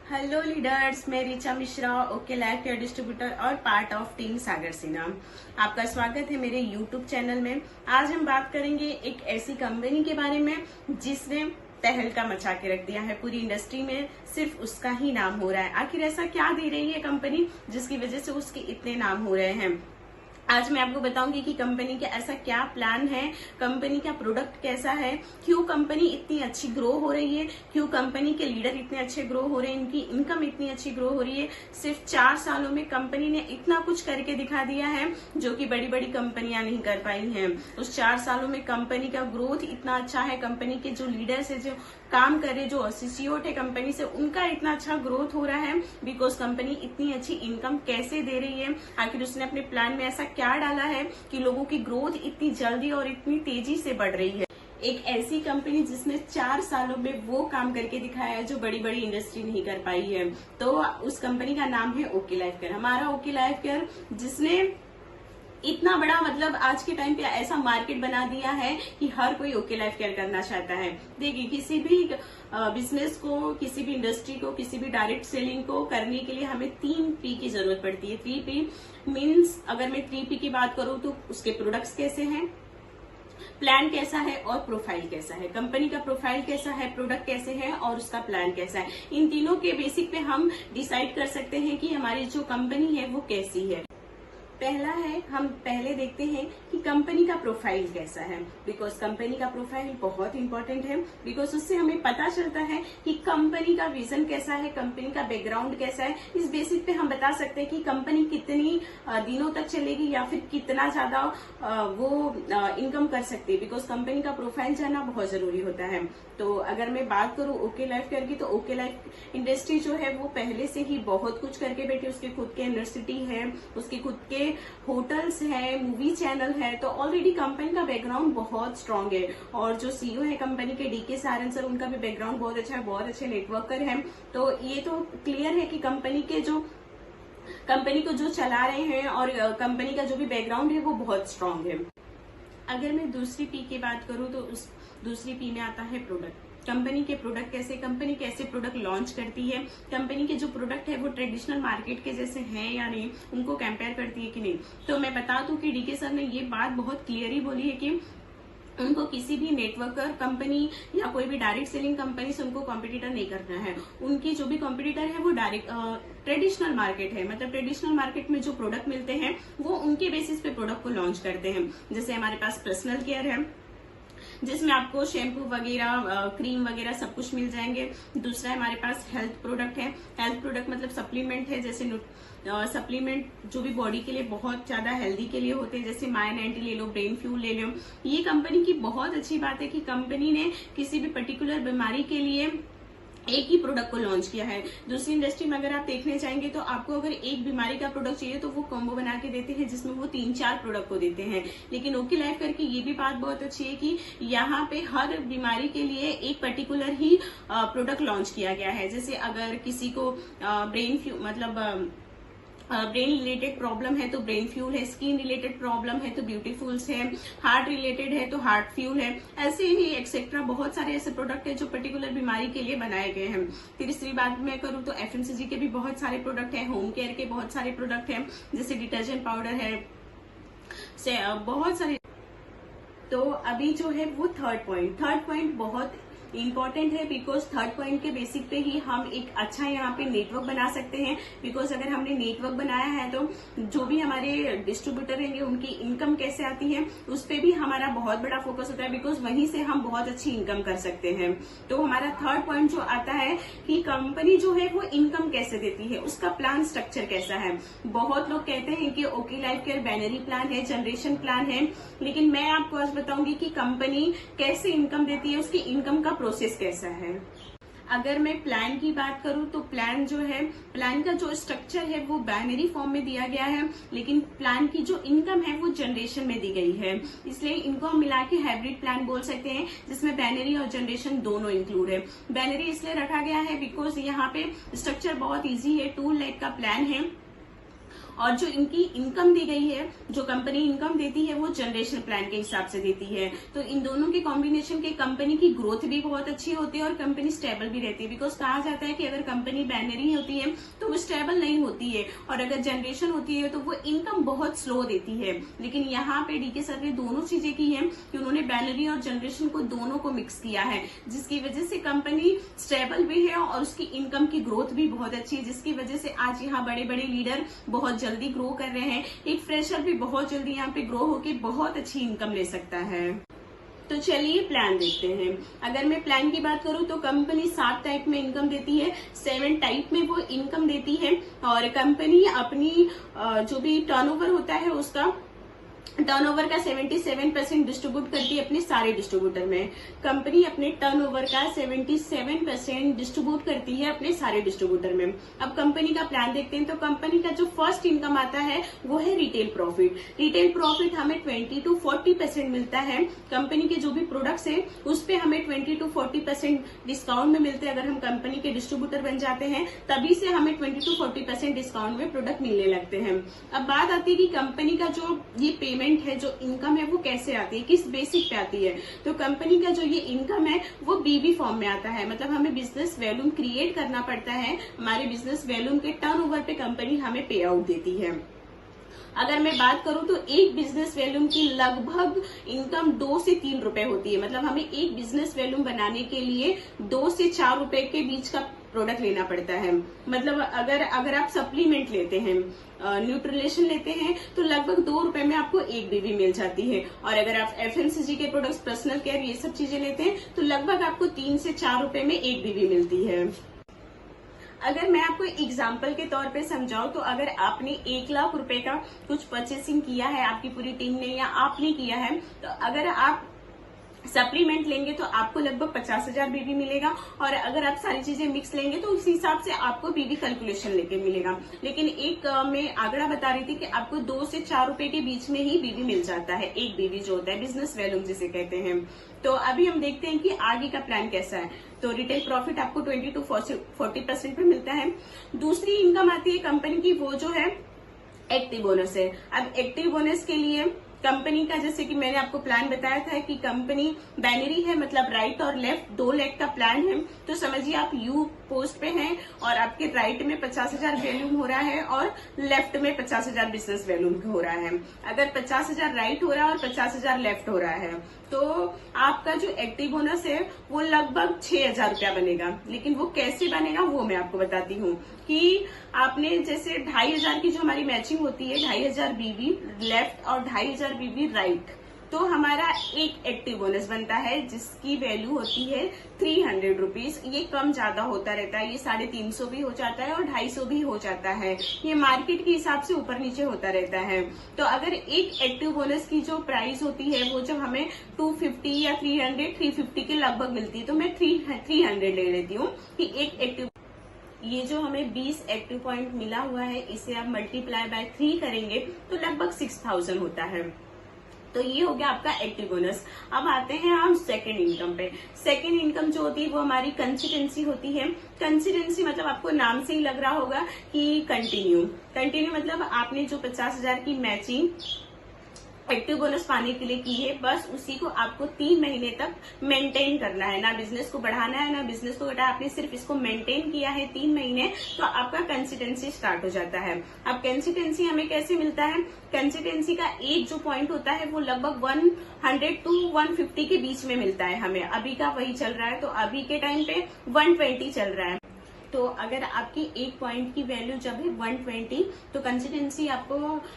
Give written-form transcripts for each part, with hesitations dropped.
Hello leaders, मैं Richa Mishra, okay life care distributor और part of team सागर सिन्हा। आपका स्वागत है मेरे यूट्यूब चैनल में। आज हम बात करेंगे एक ऐसी कंपनी के बारे में जिसने तहलका मचा के रख दिया है पूरी इंडस्ट्री में। सिर्फ उसका ही नाम हो रहा है। आखिर ऐसा क्या दे रही है कंपनी जिसकी वजह से उसके इतने नाम हो रहे हैं। आज मैं आपको बताऊंगी कि कंपनी का ऐसा क्या प्लान है, कंपनी का प्रोडक्ट कैसा है, क्यों कंपनी इतनी अच्छी ग्रो हो रही है, क्यों कंपनी के लीडर इतने अच्छे ग्रो हो रहे हैं, इनकी इनकम इतनी अच्छी ग्रो हो रही है। सिर्फ 4 सालों में कंपनी ने इतना कुछ करके दिखा दिया है जो कि बड़ी बड़ी कंपनियां नहीं कर पाई हैं। उस 4 सालों में कंपनी का ग्रोथ इतना अच्छा है, कंपनी के जो लीडर्स है, जो काम कर रहे, जो एसोसिएट है कंपनी से, उनका इतना अच्छा ग्रोथ हो रहा है बिकॉज कंपनी इतनी अच्छी इनकम कैसे दे रही है। आखिर उसने अपने प्लान में ऐसा क्या डाला है कि लोगों की ग्रोथ इतनी जल्दी और इतनी तेजी से बढ़ रही है। एक ऐसी कंपनी जिसने 4 सालों में वो काम करके दिखाया है जो बड़ी बड़ी इंडस्ट्री नहीं कर पाई है, तो उस कंपनी का नाम है ओके लाइफ केयर। हमारा ओके लाइफ केयर जिसने इतना बड़ा आज के टाइम पे ऐसा मार्केट बना दिया है कि हर कोई ओके लाइफ केयर करना चाहता है। देखिए, किसी भी बिजनेस को, किसी भी इंडस्ट्री को, किसी भी डायरेक्ट सेलिंग को करने के लिए हमें 3 P की जरूरत पड़ती है। 3 P मीन्स, अगर मैं 3 P की बात करूं तो उसके प्रोडक्ट्स कैसे हैं, प्लान कैसा है और प्रोफाइल कैसा है। कंपनी का प्रोफाइल कैसा है, प्रोडक्ट कैसे है और उसका प्लान कैसा है। इन तीनों के बेसिक पे हम डिसाइड कर सकते हैं कि हमारी जो कंपनी है वो कैसी है। पहला है, हम पहले देखते हैं कि कंपनी का प्रोफाइल कैसा है, बिकॉज कंपनी का प्रोफाइल बहुत इंपॉर्टेंट है। बिकॉज उससे हमें पता चलता है कि कंपनी का विजन कैसा है, कंपनी का बैकग्राउंड कैसा है। इस बेसिस पे हम बता सकते हैं कि कंपनी कितनी दिनों तक चलेगी या फिर कितना ज्यादा वो इनकम कर सकती है। बिकॉज कंपनी का प्रोफाइल जानना बहुत जरूरी होता है। तो अगर मैं बात करूं ओके लाइफ केयर की, तो ओके लाइफ इंडस्ट्री जो है वो पहले से ही बहुत कुछ करके बैठी। उसके खुद के यूनिवर्सिटी है, उसके खुद के होटल्स है, मूवी चैनल है। तो ऑलरेडी कंपनी का बैकग्राउंड बहुत स्ट्रांग है। और जो सीईओ है कंपनी के, डीके सारन सर, उनका भी बैकग्राउंड बहुत अच्छा है, बहुत अच्छे नेटवर्कर हैं। तो ये तो क्लियर है कि कंपनी को जो चला रहे हैं और कंपनी का जो भी बैकग्राउंड है वो बहुत स्ट्रांग है। अगर मैं दूसरी पी की बात करूं तो उस दूसरी पी में आता है प्रोडक्ट। कंपनी के प्रोडक्ट कैसे, कंपनी कैसे प्रोडक्ट लॉन्च करती है, कंपनी के जो प्रोडक्ट है वो ट्रेडिशनल मार्केट के जैसे हैं या नहीं, उनको कंपेयर करती है कि नहीं। तो मैं बता दूं कि डीके सर ने ये बात बहुत क्लियरली बोली है कि उनको किसी भी नेटवर्कर कंपनी या कोई भी डायरेक्ट सेलिंग कंपनी से उनको कॉम्पिटिटर नहीं करना है। उनकी जो भी कॉम्पिटिटर है वो डायरेक्ट ट्रेडिशनल मार्केट है। ट्रेडिशनल मार्केट में जो प्रोडक्ट मिलते हैं वो उनके बेसिस पे प्रोडक्ट को लॉन्च करते हैं। जैसे हमारे पास पर्सनल केयर है जिसमें आपको शैम्पू वगैरह, क्रीम वगैरह सब कुछ मिल जाएंगे। दूसरा हमारे पास हेल्थ प्रोडक्ट है। हेल्थ प्रोडक्ट सप्लीमेंट है। जैसे सप्लीमेंट जो भी बॉडी के लिए बहुत ज्यादा हेल्दी के लिए होते हैं, जैसे माइन एंटी ले लो, ब्रेन फ्यूल ले लो। ये कंपनी की बहुत अच्छी बात है कि कंपनी ने किसी भी पर्टिकुलर बीमारी के लिए एक ही प्रोडक्ट को लॉन्च किया है। दूसरी इंडस्ट्री में अगर आप देखने चाहेंगे तो आपको अगर एक बीमारी का प्रोडक्ट चाहिए तो वो कॉम्बो बना के देते हैं जिसमें वो 3-4 प्रोडक्ट को देते हैं। लेकिन ओके लाइफ करके ये भी बात बहुत अच्छी है कि यहाँ पे हर बीमारी के लिए एक पर्टिकुलर ही प्रोडक्ट लॉन्च किया गया है। जैसे अगर किसी को ब्रेन रिलेटेड प्रॉब्लम है तो ब्रेन फ्यूल है, स्किन रिलेटेड प्रॉब्लम है तो ब्यूटीफुल्स है, हार्ट रिलेटेड है तो हार्ट फ्यूल है। ऐसे ही एक्सेट्रा बहुत सारे ऐसे प्रोडक्ट है जो पर्टिकुलर बीमारी के लिए बनाए गए हैं। तीसरी बात मैं करूँ तो एफएमसीजी के भी बहुत सारे प्रोडक्ट हैं, होम केयर के बहुत सारे प्रोडक्ट हैं, जैसे डिटर्जेंट पाउडर है, बहुत सारे। तो अभी जो है वो थर्ड पॉइंट बहुत इंपॉर्टेंट है। बिकॉज थर्ड पॉइंट के बेसिक पे ही हम एक अच्छा यहाँ पे नेटवर्क बना सकते हैं। बिकॉज अगर हमने नेटवर्क बनाया है तो जो भी हमारे डिस्ट्रीब्यूटर रहेंगे उनकी इनकम कैसे आती है उस पे भी हमारा बहुत बड़ा फोकस होता है। बिकॉज वहीं से हम बहुत अच्छी इनकम कर सकते हैं। तो हमारा थर्ड पॉइंट जो आता है कि कंपनी जो है वो इनकम कैसे देती है, उसका प्लान स्ट्रक्चर कैसा है। बहुत लोग कहते हैं कि okay life care binary plan है, जनरेशन प्लान है, लेकिन मैं आपको आज बताऊंगी कि कंपनी कैसे इनकम देती है, उसकी इनकम का प्रोसेस कैसा है। अगर मैं प्लान की बात करूं तो प्लान जो है, प्लान का जो स्ट्रक्चर है वो बाइनरी फॉर्म में दिया गया है, लेकिन प्लान की जो इनकम है वो जनरेशन में दी गई है। इसलिए इनको हम मिला के हाइब्रिड प्लान बोल सकते हैं, जिसमें बाइनरी और जनरेशन दोनों इंक्लूड है। बाइनरी इसलिए रखा गया है बिकॉज यहाँ पे स्ट्रक्चर बहुत ईजी है, 2 लाख का प्लान है और जो इनकी इनकम दी गई है, जो कंपनी इनकम देती है वो जनरेशन प्लान के हिसाब से देती है। तो इन दोनों के कॉम्बिनेशन के कंपनी की ग्रोथ भी बहुत अच्छी होती है और कंपनी स्टेबल भी रहती है। बिकॉज कहा जाता है कि अगर कंपनी बैनरी होती है तो वो स्टेबल नहीं होती है, और अगर जनरेशन होती है तो वो इनकम बहुत स्लो देती है। लेकिन यहाँ पे डीके सर ने दोनों चीजें की है कि उन्होंने बैनरी और जनरेशन को दोनों को मिक्स किया है, जिसकी वजह से कंपनी स्टेबल भी है और उसकी इनकम की ग्रोथ भी बहुत अच्छी है, जिसकी वजह से आज यहाँ बड़े बड़े लीडर बहुत जल्दी ग्रो कर रहे हैं। एक फ्रेशर भी बहुत जल्दी यहाँ पे ग्रो होके बहुत अच्छी इनकम ले सकता है। तो चलिए प्लान देखते हैं। अगर मैं प्लान की बात करूं तो कंपनी 7 टाइप में इनकम देती है, 7 टाइप में वो इनकम देती है। और कंपनी अपनी जो भी टर्नओवर होता है उसका टर्नओवर का 77% डिस्ट्रीब्यूट करती है अपने सारे डिस्ट्रीब्यूटर में। कंपनी अपने टर्नओवर का 77% डिस्ट्रीब्यूट करती है अपने सारे डिस्ट्रीब्यूटर में। अब कंपनी का प्लान देखते हैं। तो कंपनी का जो फर्स्ट इनकम आता है वो है रिटेल प्रॉफिट। रिटेल प्रॉफिट हमें 20 to 40% मिलता है। कंपनी के जो भी प्रोडक्ट्स है उस पे हमें 20 to 40% डिस्काउंट में मिलते हैं। अगर हम कंपनी के डिस्ट्रीब्यूटर बन जाते हैं तभी से हमें 20 to 40% डिस्काउंट में प्रोडक्ट मिलने लगते हैं। अब बात आती है कि कंपनी का जो ये पेमेंट है, जो इनकम है, वो कैसे आती है, किस बेसिक पे आती है। तो कंपनी का जो ये इनकम है वो बीवी फॉर्म में आता है। मतलब हमें बिजनेस वॉल्यूम क्रिएट करना पड़ता है। हमारे बिजनेस वॉल्यूम के टर्नओवर पे कंपनी हमें पे आउट देती है। अगर मैं बात करूं तो एक बिजनेस वॉल्यूम की लगभग इनकम 2 से 3 रुपए होती है। मतलब हमें एक बिजनेस वॉल्यूम बनाने के लिए 2 से 4 रुपए के बीच का प्रोडक्ट लेना पड़ता है। मतलब अगर आप सप्लीमेंट लेते हैं, न्यूट्रिलेशन लेते हैं, तो लगभग 2 रुपए में आपको एक बीवी मिल जाती है। और अगर आप FMCG के प्रोडक्ट्स, पर्सनल केयर, ये सब चीजें लेते हैं तो लगभग आपको 3 से 4 रुपए में एक बीवी मिलती है। अगर मैं आपको एग्जाम्पल के तौर पे समझाऊं तो अगर आपने 1 लाख रुपए का कुछ परचेसिंग किया है, आपकी पूरी टीम ने या आपने किया है, तो अगर आप सप्लीमेंट लेंगे तो आपको लगभग 50,000 बीवी मिलेगा। और अगर आप सारी चीजें मिक्स लेंगे तो उस हिसाब से आपको बीवी कैलकुलेशन लेके मिलेगा। लेकिन एक मैं आंकड़ा बता रही थी कि आपको 2 से 4 रुपए के बीच में ही बीवी मिल जाता है। एक बीवी जो होता है बिजनेस वॉल्यूम जिसे कहते हैं। तो अभी हम देखते हैं कि आगे का प्लान कैसा है। तो रिटेल प्रॉफिट आपको 20 to 40% पे मिलता है। दूसरी इनकम आती है कंपनी की, वो जो है एक्टिव बोनस है। अब एक्टिव बोनस के लिए कंपनी का, जैसे कि मैंने आपको प्लान बताया था कि कंपनी बैनरी है, मतलब राइट और लेफ्ट 2 लेग का प्लान है। तो समझिए आप यू पोस्ट पे हैं और आपके राइट में 50,000 वैल्यूम हो रहा है और लेफ्ट में 50,000 बिजनेस वैल्यूम हो रहा है। अगर 50,000 राइट हो रहा है और 50,000 लेफ्ट हो रहा है तो आपका जो एक्टिव बोनस है वो लगभग 6,000 रुपया बनेगा। लेकिन वो कैसे बनेगा वो मैं आपको बताती हूँ कि आपने जैसे 2,500 की जो हमारी मैचिंग होती है, 2,500 बीवी लेफ्ट और 2,500 बीवी राइट, तो हमारा एक एक्टिव बोनस बनता है जिसकी वैल्यू होती है 300 रुपीज। ये कम ज्यादा होता रहता है, ये 350 भी हो जाता है और 250 भी हो जाता है। ये मार्केट के हिसाब से ऊपर नीचे होता रहता है। तो अगर एक एक्टिव बोनस की जो प्राइस होती है वो जब हमें 250 या 350 के लगभग मिलती है, तो मैं 300 ले लेती हूँ कि एक एक्टिव, ये जो हमें 20 एक्टिव पॉइंट मिला हुआ है इसे आप मल्टीप्लाई बाय 3 करेंगे तो लगभग 6,000 होता है। तो ये हो गया आपका एक्टिव बोनस। अब आते हैं हम सेकंड इनकम पे। सेकंड इनकम जो होती है वो हमारी कंसिस्टेंसी होती है। कंसिस्टेंसी मतलब आपको नाम से ही लग रहा होगा कि कंटिन्यू मतलब आपने जो 50,000 की मैचिंग एक्टिव बोनस पाने के लिए की है, बस उसी को आपको 3 महीने तक मेंटेन करना है। ना बिजनेस को बढ़ाना है ना बिजनेस को घटाना, आपने सिर्फ इसको मेंटेन किया है 3 महीने, तो आपका कंसिस्टेंसी स्टार्ट हो जाता है। अब कंसिस्टेंसी हमें कैसे मिलता है? कंसिस्टेंसी का एक जो पॉइंट होता है वो लगभग 100 to 150 के बीच में मिलता है हमें। अभी का वही चल रहा है, तो अभी के टाइम पे 120 चल रहा है। तो अगर आपकी एक पॉइंट की वैल्यू जब है 120, तो कंसिस्टेंसी आपको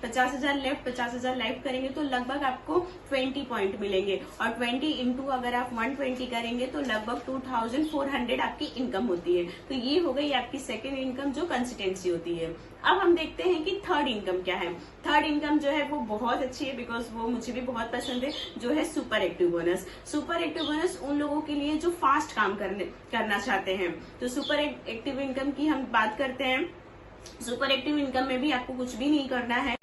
50,000 लेफ्ट 50,000 राइट करेंगे तो लगभग आपको 20 पॉइंट मिलेंगे। और 20 इंटू अगर आप 120 करेंगे तो लगभग 2,400 आपकी इनकम होती है। तो ये हो गई आपकी सेकेंड इनकम जो कंसिस्टेंसी होती है। अब हम देखते हैं कि थर्ड इनकम क्या है। थर्ड इनकम जो है वो बहुत अच्छी है, बिकॉज वो मुझे भी बहुत पसंद है, जो है super active bonus. Super active bonus उन लोगों के लिए जो फास्ट काम करना चाहते हैं। तो सुपर एक्टिव इनकम की हम बात करते हैं। सुपर एक्टिव इनकम में भी आपको कुछ भी नहीं करना है।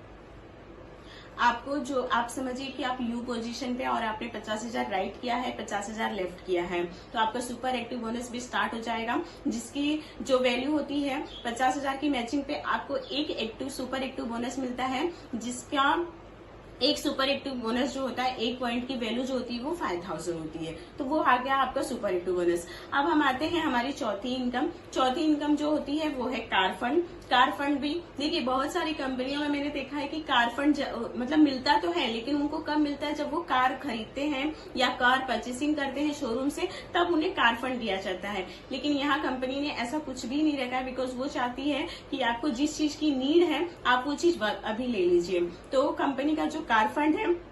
आपको जो आप समझिए कि आप यू पोजीशन पे और आपने 50,000 राइट किया है, 50,000 लेफ्ट किया है, तो आपका सुपर एक्टिव बोनस भी स्टार्ट हो जाएगा, जिसकी जो वैल्यू होती है 50,000 की मैचिंग पे आपको एक सुपर एक्टिव बोनस मिलता है, जिसका एक सुपर एक्टिव बोनस जो होता है, एक पॉइंट की वैल्यू जो होती है वो 5,000 होती है। तो वो आ गया आपका सुपर एक्टिव बोनस। अब हम आते हैं हमारी चौथी इनकम। चौथी इनकम जो होती है वो है कार फंड। कार फंड भी देखिए, बहुत सारी कंपनियों में मैंने देखा है कि कार फंड मतलब मिलता तो है, लेकिन उनको कब मिलता है, जब वो कार खरीदते हैं या कार परचेसिंग करते हैं शोरूम से, तब उन्हें कार फंड दिया जाता है। लेकिन यहाँ कंपनी ने ऐसा कुछ भी नहीं रखा है, बिकॉज वो चाहती है कि आपको जिस चीज की नीड है आप वो चीज अभी ले लीजिए। तो कंपनी का जो कार फंड है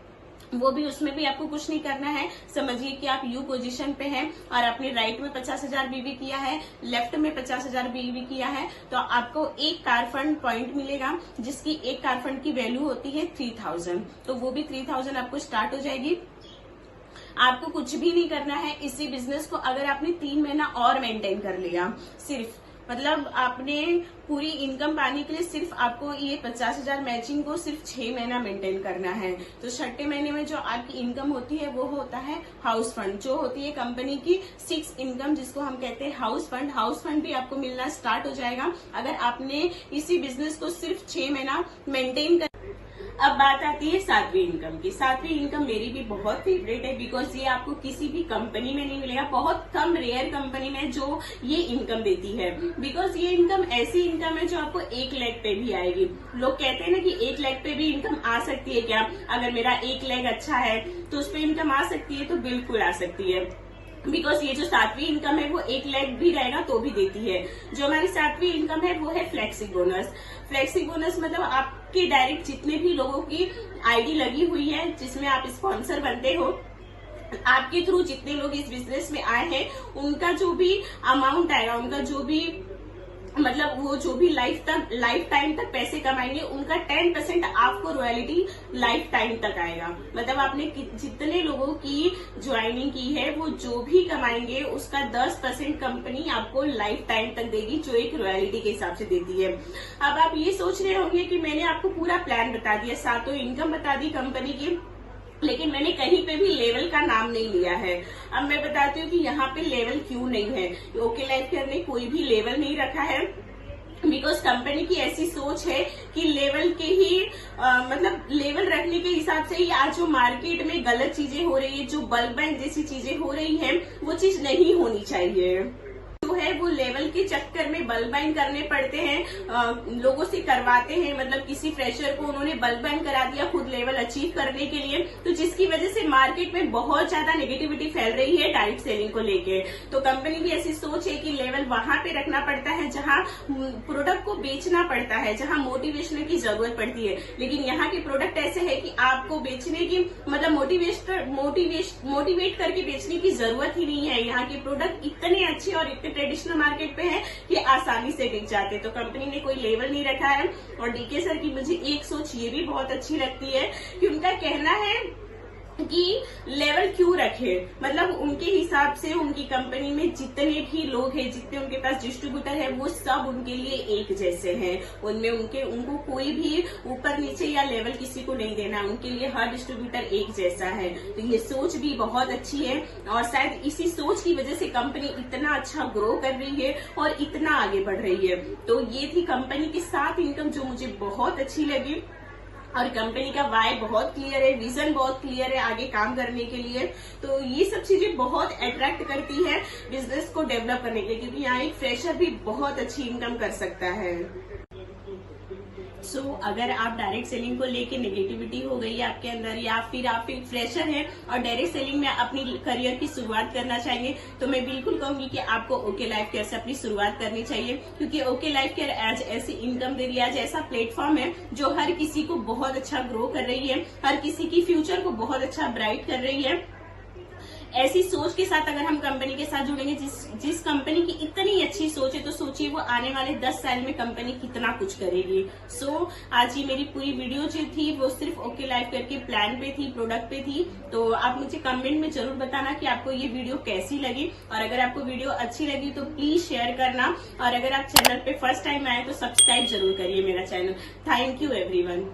वो भी, उसमें भी आपको कुछ नहीं करना है। समझिए कि आप यू पोजीशन पे हैं और आपने राइट में 50,000 बीवी किया है, लेफ्ट में 50,000 बीवी किया है, तो आपको एक कार फंड पॉइंट मिलेगा, जिसकी एक कार फंड की वैल्यू होती है 3,000। तो वो भी 3,000 आपको स्टार्ट हो जाएगी। आपको कुछ भी नहीं करना है इसी बिजनेस को। अगर आपने 3 महीना और मेंटेन कर लिया, सिर्फ मतलब आपने पूरी इनकम पाने के लिए सिर्फ आपको ये 50,000 मैचिंग को सिर्फ 6 महीना मेंटेन करना है, तो छठे महीने में जो आपकी इनकम होती है वो होता है हाउस फंड, जो होती है कंपनी की 6 इनकम, जिसको हम कहते हैं हाउस फंड। हाउस फंड भी आपको मिलना स्टार्ट हो जाएगा अगर आपने इसी बिजनेस को सिर्फ 6 महीना मेंटेन कर। अब बात आती है सातवीं इनकम की। सातवीं इनकम मेरी भी बहुत फेवरेट है, बिकॉज ये आपको किसी भी कंपनी में नहीं मिलेगा। बहुत कम रेयर कंपनी में जो ये इनकम देती है, बिकॉज ये इनकम ऐसी इनकम है जो आपको 1 लाख पे भी आएगी। लोग कहते हैं ना कि 1 लाख पे भी इनकम आ सकती है क्या, अगर मेरा 1 लाख अच्छा है तो उस पर इनकम आ सकती है, तो बिल्कुल आ सकती है। बिकॉज ये जो सातवीं इनकम है वो 1 लाख भी रहेगा तो भी देती है। जो हमारी सातवीं इनकम है वो है फ्लेक्सी बोनस। फ्लेक्सी बोनस मतलब आपके डायरेक्ट जितने भी लोगों की आईडी लगी हुई है, जिसमें आप स्पॉन्सर बनते हो, आपके थ्रू जितने लोग इस बिजनेस में आए हैं, उनका जो भी अमाउंट आएगा, उनका जो भी मतलब वो जो भी लाइफ टाइम तक पैसे कमाएंगे, उनका 10% आपको रॉयल्टी लाइफ टाइम तक आएगा। मतलब आपने जितने लोगों की ज्वाइनिंग की है, वो जो भी कमाएंगे उसका 10% कंपनी आपको लाइफ टाइम तक देगी, जो एक रॉयल्टी के हिसाब से देती है। अब आप ये सोच रहे होंगे कि मैंने आपको पूरा प्लान बता दिया, सातों इनकम बता दी कंपनी की, लेकिन मैंने कहीं पे भी लेवल का नाम नहीं लिया है। अब मैं बताती हूँ कि यहाँ पे लेवल क्यों नहीं है। ओके लाइफ केयर ने कोई भी लेवल नहीं रखा है, बिकॉज कंपनी की ऐसी सोच है कि लेवल के ही मतलब लेवल रखने के हिसाब से ही आज जो मार्केट में गलत चीजें हो रही है, जो बल्क बैंक जैसी चीजें हो रही है, वो चीज नहीं होनी चाहिए। जो है वो लेवल के चक्कर में बल्क बाइंग करने पड़ते हैं, लोगों से करवाते हैं। मतलब किसी फ्रेशर को उन्होंने बल्क बाइंग करा दिया खुद लेवल अचीव करने के लिए, तो जिसकी वजह से मार्केट में बहुत ज्यादा नेगेटिविटी फैल रही है डायरेक्ट सेलिंग को लेके। तो कंपनी की ऐसी सोच है कि लेवल वहां पे रखना पड़ता है जहां प्रोडक्ट को बेचना पड़ता है, जहां मोटिवेशन की जरूरत पड़ती है। लेकिन यहाँ के प्रोडक्ट ऐसे है कि आपको बेचने की मतलब मोटिवेट करके बेचने की जरूरत ही नहीं है। यहाँ के प्रोडक्ट इतने अच्छे और इतने ट्रेडिशनल मार्केट पे है कि आसानी से बिक जाते। तो कंपनी ने कोई लेवल नहीं रखा है। और डीके सर की मुझे एक सोच ये भी बहुत अच्छी लगती है कि उनका कहना है कि लेवल क्यों रखे, मतलब उनके हिसाब से उनकी कंपनी में जितने भी लोग हैं, जितने उनके पास डिस्ट्रीब्यूटर है, वो सब उनके लिए एक जैसे हैं। उनमें उनको कोई भी ऊपर नीचे या लेवल किसी को नहीं देना, उनके लिए हर डिस्ट्रीब्यूटर एक जैसा है। तो ये सोच भी बहुत अच्छी है और शायद इसी सोच की वजह से कंपनी इतना अच्छा ग्रो कर रही है और इतना आगे बढ़ रही है। तो ये थी कंपनी की 7 इनकम जो मुझे बहुत अच्छी लगी। और कंपनी का वाई बहुत क्लियर है, विजन बहुत क्लियर है आगे काम करने के लिए। तो ये सब चीजें बहुत अट्रैक्ट करती है बिजनेस को डेवलप करने के लिए, क्योंकि यहाँ एक फ्रेशर भी बहुत अच्छी इनकम कर सकता है। अगर आप डायरेक्ट सेलिंग को लेके नेगेटिविटी हो गई है आपके अंदर, या फिर आप एक फ्रेशर हैं और डायरेक्ट सेलिंग में अपनी करियर की शुरुआत करना चाहेंगे, तो मैं बिल्कुल कहूंगी कि आपको ओके लाइफ केयर से अपनी शुरुआत करनी चाहिए। क्योंकि ओके लाइफ केयर आज ऐसी इनकम दे रही है, आज ऐसा प्लेटफॉर्म है जो हर किसी को बहुत अच्छा ग्रो कर रही है, हर किसी की फ्यूचर को बहुत अच्छा ब्राइट कर रही है। ऐसी सोच के साथ अगर हम कंपनी के साथ जुड़ेंगे, जिस कंपनी की इतनी अच्छी सोच है, तो सोचिए वो आने वाले 10 साल में कंपनी कितना कुछ करेगी। आज ये मेरी पूरी वीडियो जो थी वो सिर्फ ओके लाइफ केयर के प्लान पे थी, प्रोडक्ट पे थी। तो आप मुझे कमेंट में जरूर बताना कि आपको ये वीडियो कैसी लगी, और अगर आपको वीडियो अच्छी लगी तो प्लीज शेयर करना, और अगर आप चैनल पे फर्स्ट टाइम आए तो सब्सक्राइब जरूर करिए मेरा चैनल। Thank you everyone.